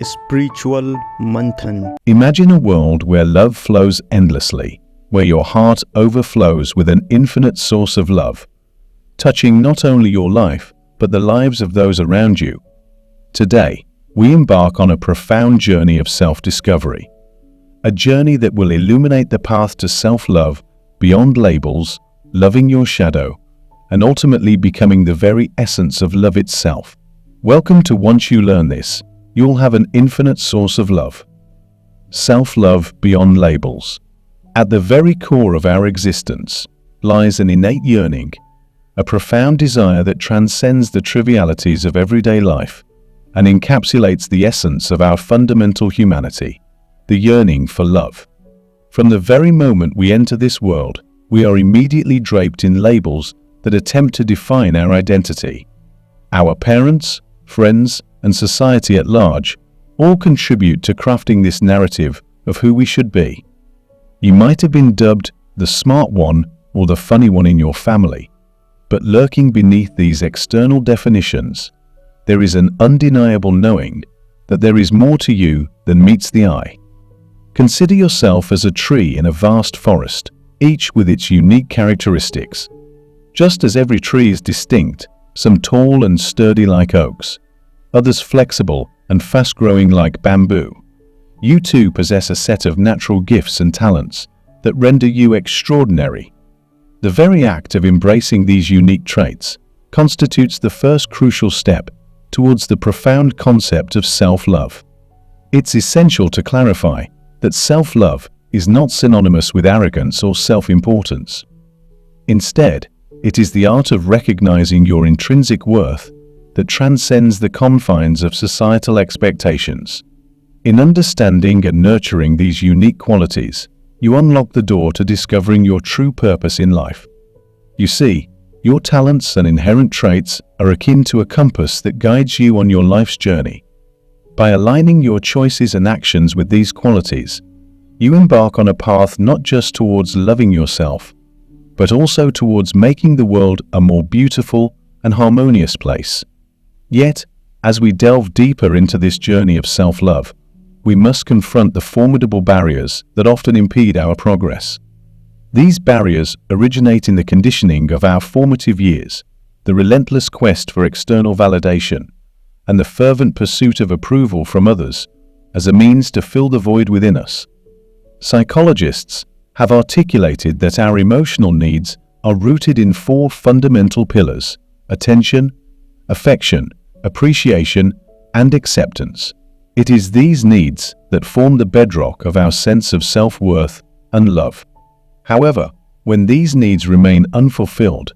Spiritual Manthan. Imagine a world where love flows endlessly, where your heart overflows with an infinite source of love, touching not only your life, but the lives of those around you. Today, we embark on a profound journey of self-discovery, a journey that will illuminate the path to self-love beyond labels, loving your shadow, and ultimately becoming the very essence of love itself. Welcome to Once You Learn This, you'll have an infinite source of love. Self-love beyond labels. At the very core of our existence lies an innate yearning, a profound desire that transcends the trivialities of everyday life and encapsulates the essence of our fundamental humanity, the yearning for love. From the very moment we enter this world, we are immediately draped in labels that attempt to define our identity. Our parents, friends, and society at large all contribute to crafting this narrative of who we should be. You might have been dubbed the smart one or the funny one in your family, but lurking beneath these external definitions, there is an undeniable knowing that there is more to you than meets the eye. Consider yourself as a tree in a vast forest, each with its unique characteristics. Just as every tree is distinct, some tall and sturdy like oaks, others flexible and fast-growing like bamboo, you too possess a set of natural gifts and talents that render you extraordinary. The very act of embracing these unique traits constitutes the first crucial step towards the profound concept of self-love. It's essential to clarify that self-love is not synonymous with arrogance or self-importance. Instead, it is the art of recognizing your intrinsic worth that transcends the confines of societal expectations. In understanding and nurturing these unique qualities, you unlock the door to discovering your true purpose in life. You see, your talents and inherent traits are akin to a compass that guides you on your life's journey. By aligning your choices and actions with these qualities, you embark on a path not just towards loving yourself, but also towards making the world a more beautiful and harmonious place. Yet, as we delve deeper into this journey of self-love, we must confront the formidable barriers that often impede our progress. These barriers originate in the conditioning of our formative years, the relentless quest for external validation, and the fervent pursuit of approval from others as a means to fill the void within us. Psychologists have articulated that our emotional needs are rooted in four fundamental pillars: attention, affection, appreciation, and acceptance. It is these needs that form the bedrock of our sense of self-worth and love. However, when these needs remain unfulfilled,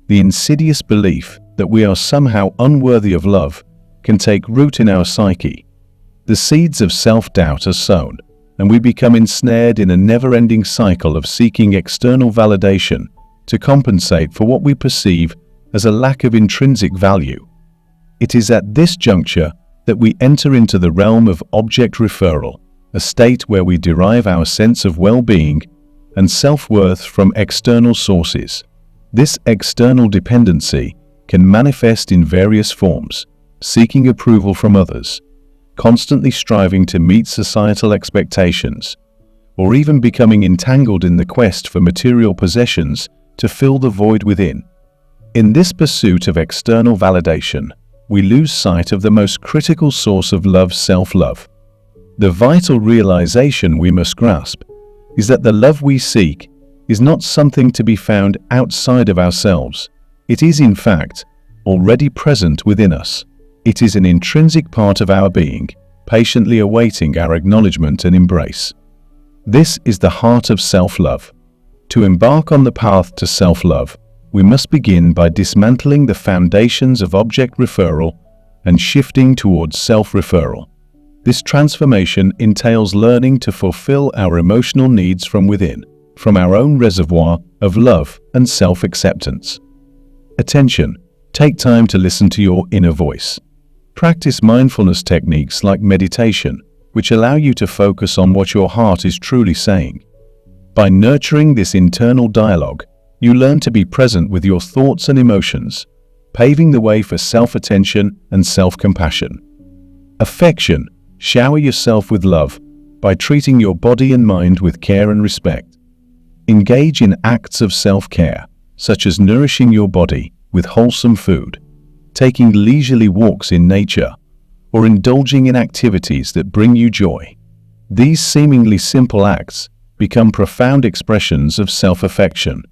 the insidious belief that we are somehow unworthy of love can take root in our psyche. The seeds of self-doubt are sown, and we become ensnared in a never-ending cycle of seeking external validation to compensate for what we perceive as a lack of intrinsic value. It is at this juncture that we enter into the realm of object referral, a state where we derive our sense of well-being and self-worth from external sources. This external dependency can manifest in various forms: seeking approval from others, constantly striving to meet societal expectations, or even becoming entangled in the quest for material possessions to fill the void within. In this pursuit of external validation, we lose sight of the most critical source of love, self-love. The vital realization we must grasp is that the love we seek is not something to be found outside of ourselves. It is, in fact, already present within us. It is an intrinsic part of our being, patiently awaiting our acknowledgement and embrace. This is the heart of self-love. To embark on the path to self-love, we must begin by dismantling the foundations of object referral and shifting towards self-referral. This transformation entails learning to fulfill our emotional needs from within, from our own reservoir of love and self-acceptance. Attention, take time to listen to your inner voice. Practice mindfulness techniques like meditation, which allow you to focus on what your heart is truly saying. By nurturing this internal dialogue, you learn to be present with your thoughts and emotions, paving the way for self-attention and self-compassion. Affection Shower yourself with love by treating your body and mind with care and respect. Engage in acts of self-care, such as nourishing your body with wholesome food, taking leisurely walks in nature, or indulging in activities that bring you joy. These seemingly simple acts become profound expressions of self-affection.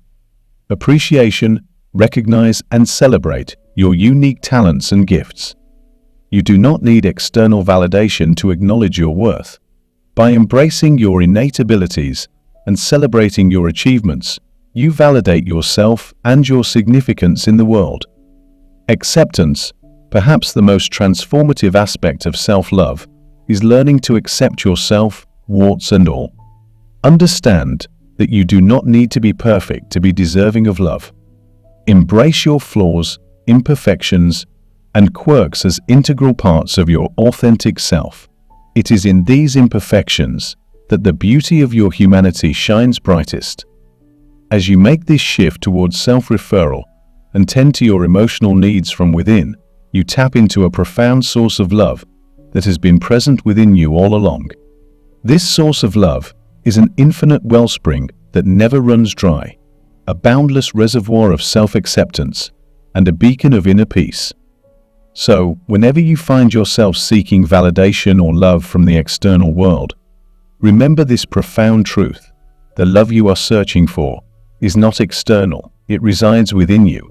Appreciation, recognize and celebrate your unique talents and gifts. You do not need external validation to acknowledge your worth. By embracing your innate abilities and celebrating your achievements, you validate yourself and your significance in the world. Acceptance, perhaps the most transformative aspect of self-love, is learning to accept yourself, warts and all. Understand that you do not need to be perfect to be deserving of love. Embrace your flaws, imperfections, and quirks as integral parts of your authentic self. It is in these imperfections that the beauty of your humanity shines brightest. As you make this shift towards self-referral and tend to your emotional needs from within, you tap into a profound source of love that has been present within you all along. This source of love is an infinite wellspring that never runs dry, a boundless reservoir of self-acceptance, and a beacon of inner peace. So, whenever you find yourself seeking validation or love from the external world, remember this profound truth: the love you are searching for is not external, it resides within you,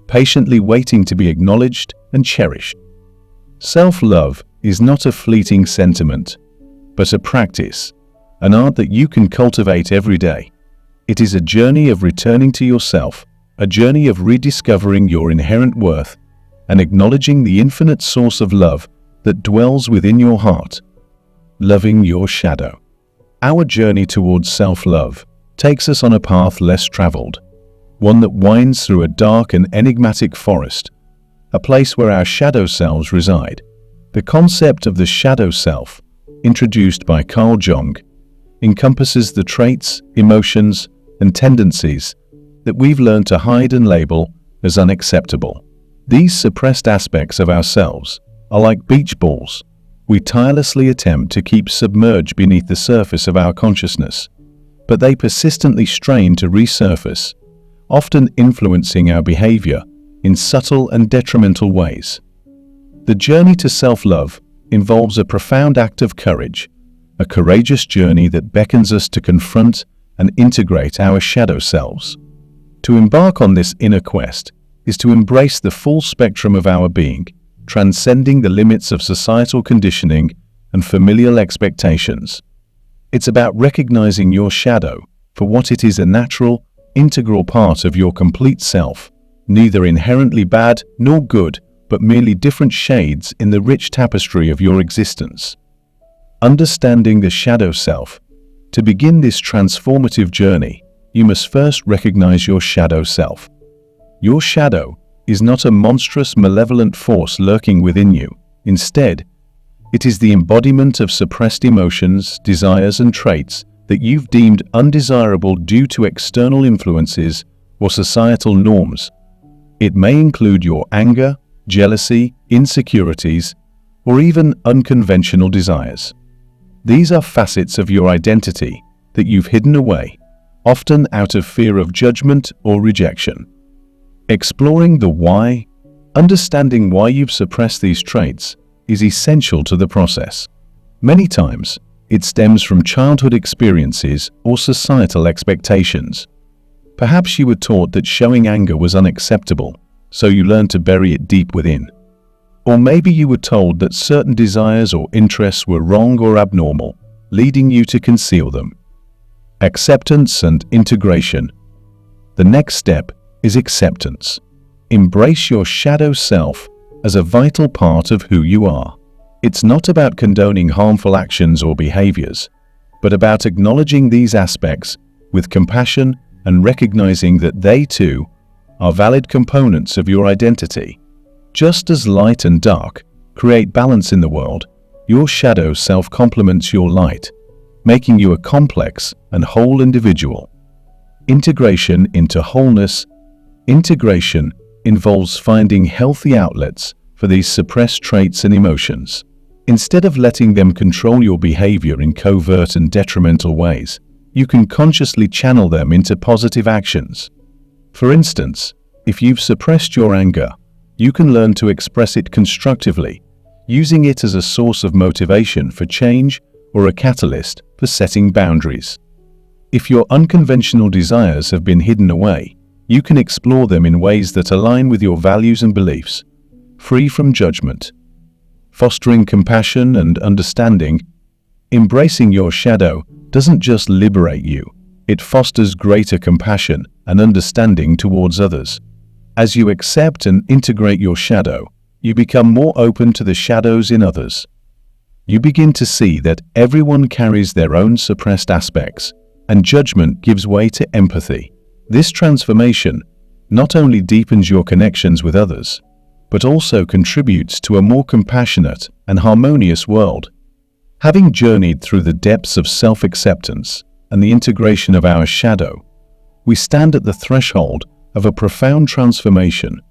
patiently waiting to be acknowledged and cherished. Self-love is not a fleeting sentiment, but a practice, an art that you can cultivate every day. It is a journey of returning to yourself, a journey of rediscovering your inherent worth and acknowledging the infinite source of love that dwells within your heart. Loving your shadow. Our journey towards self-love takes us on a path less traveled, one that winds through a dark and enigmatic forest, a place where our shadow selves reside. The concept of the shadow self, introduced by Carl Jung, encompasses the traits, emotions, and tendencies that we've learned to hide and label as unacceptable. These suppressed aspects of ourselves are like beach balls we tirelessly attempt to keep submerged beneath the surface of our consciousness, but they persistently strain to resurface, often influencing our behavior in subtle and detrimental ways. The journey to self-love involves a profound act of courage, a courageous journey that beckons us to confront and integrate our shadow selves. To embark on this inner quest is to embrace the full spectrum of our being, transcending the limits of societal conditioning and familial expectations. It's about recognizing your shadow for what it is: a natural, integral part of your complete self, neither inherently bad nor good, but merely different shades in the rich tapestry of your existence. Understanding the shadow self. To begin this transformative journey, you must first recognize your shadow self. Your shadow is not a monstrous, malevolent force lurking within you. Instead, it is the embodiment of suppressed emotions, desires, and traits that you've deemed undesirable due to external influences or societal norms. It may include your anger, jealousy, insecurities, or even unconventional desires. These are facets of your identity that you've hidden away, often out of fear of judgment or rejection. Exploring the why, understanding why you've suppressed these traits, is essential to the process. Many times, it stems from childhood experiences or societal expectations. Perhaps you were taught that showing anger was unacceptable, so you learned to bury it deep within. Or maybe you were told that certain desires or interests were wrong or abnormal, leading you to conceal them. Acceptance and integration. The next step is acceptance. Embrace your shadow self as a vital part of who you are. It's not about condoning harmful actions or behaviors, but about acknowledging these aspects with compassion and recognizing that they too are valid components of your identity. Just as light and dark create balance in the world, your shadow self complements your light, making you a complex and whole individual. Integration into wholeness. Integration involves finding healthy outlets for these suppressed traits and emotions. Instead of letting them control your behavior in covert and detrimental ways, you can consciously channel them into positive actions. For instance, if you've suppressed your anger, you can learn to express it constructively, using it as a source of motivation for change or a catalyst for setting boundaries. If your unconventional desires have been hidden away, you can explore them in ways that align with your values and beliefs, free from judgment. Fostering compassion and understanding, embracing your shadow doesn't just liberate you, it fosters greater compassion and understanding towards others. As you accept and integrate your shadow, you become more open to the shadows in others. You begin to see that everyone carries their own suppressed aspects, and judgment gives way to empathy. This transformation not only deepens your connections with others, but also contributes to a more compassionate and harmonious world. Having journeyed through the depths of self-acceptance and the integration of our shadow, we stand at the threshold of a profound transformation,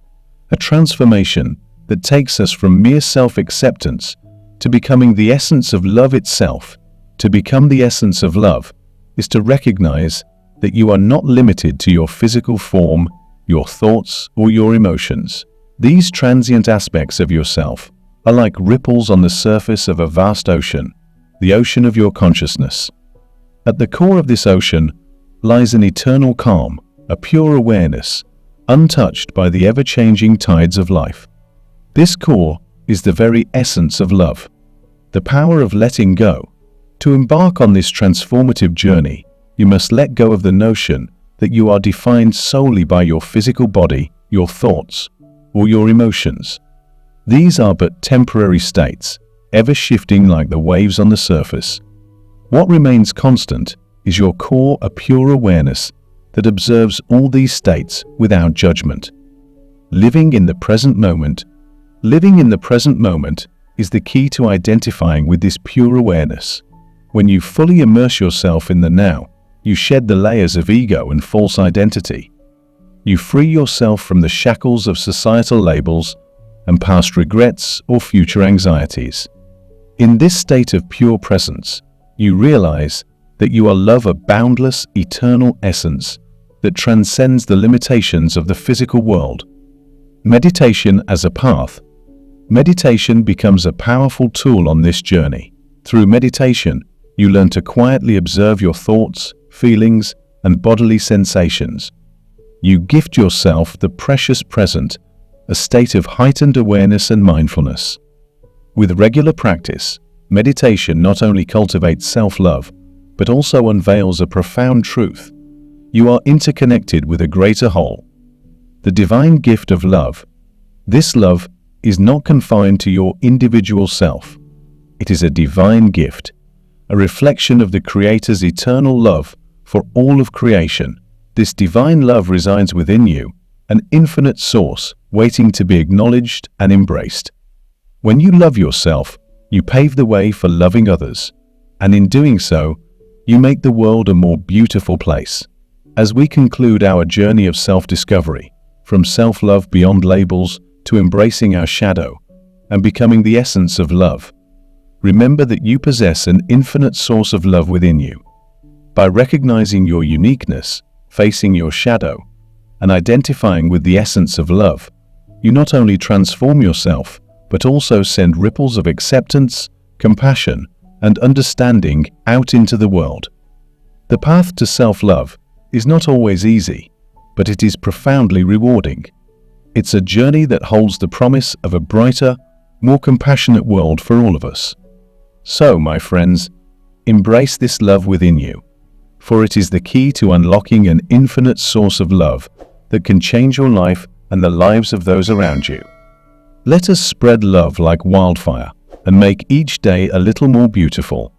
a transformation that takes us from mere self-acceptance to becoming the essence of love itself. To become the essence of love is to recognize that you are not limited to your physical form, your thoughts, or your emotions. These transient aspects of yourself are like ripples on the surface of a vast ocean, the ocean of your consciousness. At the core of this ocean lies an eternal calm, a pure awareness, untouched by the ever-changing tides of life. This core is the very essence of love, the power of letting go. To embark on this transformative journey, you must let go of the notion that you are defined solely by your physical body, your thoughts, or your emotions. These are but temporary states, ever shifting like the waves on the surface. What remains constant is your core, a pure awareness that observes all these states without judgment. Living in the present moment is the key to identifying with this pure awareness. When you fully immerse yourself in the now, you shed the layers of ego and false identity. You free yourself from the shackles of societal labels and past regrets or future anxieties. In this state of pure presence, you realize that you are love, a boundless, eternal essence that transcends the limitations of the physical world. Meditation as a path. Meditation becomes a powerful tool on this journey. Through meditation, you learn to quietly observe your thoughts, feelings, and bodily sensations. You gift yourself the precious present, a state of heightened awareness and mindfulness. With regular practice, meditation not only cultivates self-love, but also unveils a profound truth. You are interconnected with a greater whole, the divine gift of love. This love is not confined to your individual self. It is a divine gift, a reflection of the Creator's eternal love for all of creation. This divine love resides within you, an infinite source waiting to be acknowledged and embraced. When you love yourself, you pave the way for loving others, and in doing so, you make the world a more beautiful place. As we conclude our journey of self-discovery, from self-love beyond labels to embracing our shadow and becoming the essence of love, remember that you possess an infinite source of love within you. By recognizing your uniqueness, facing your shadow, and identifying with the essence of love, you not only transform yourself, but also send ripples of acceptance, compassion, and understanding out into the world. The path to self-love is not always easy, but it is profoundly rewarding. It's a journey that holds the promise of a brighter, more compassionate world for all of us. So, my friends, embrace this love within you, for it is the key to unlocking an infinite source of love that can change your life and the lives of those around you. Let us spread love like wildfire and make each day a little more beautiful.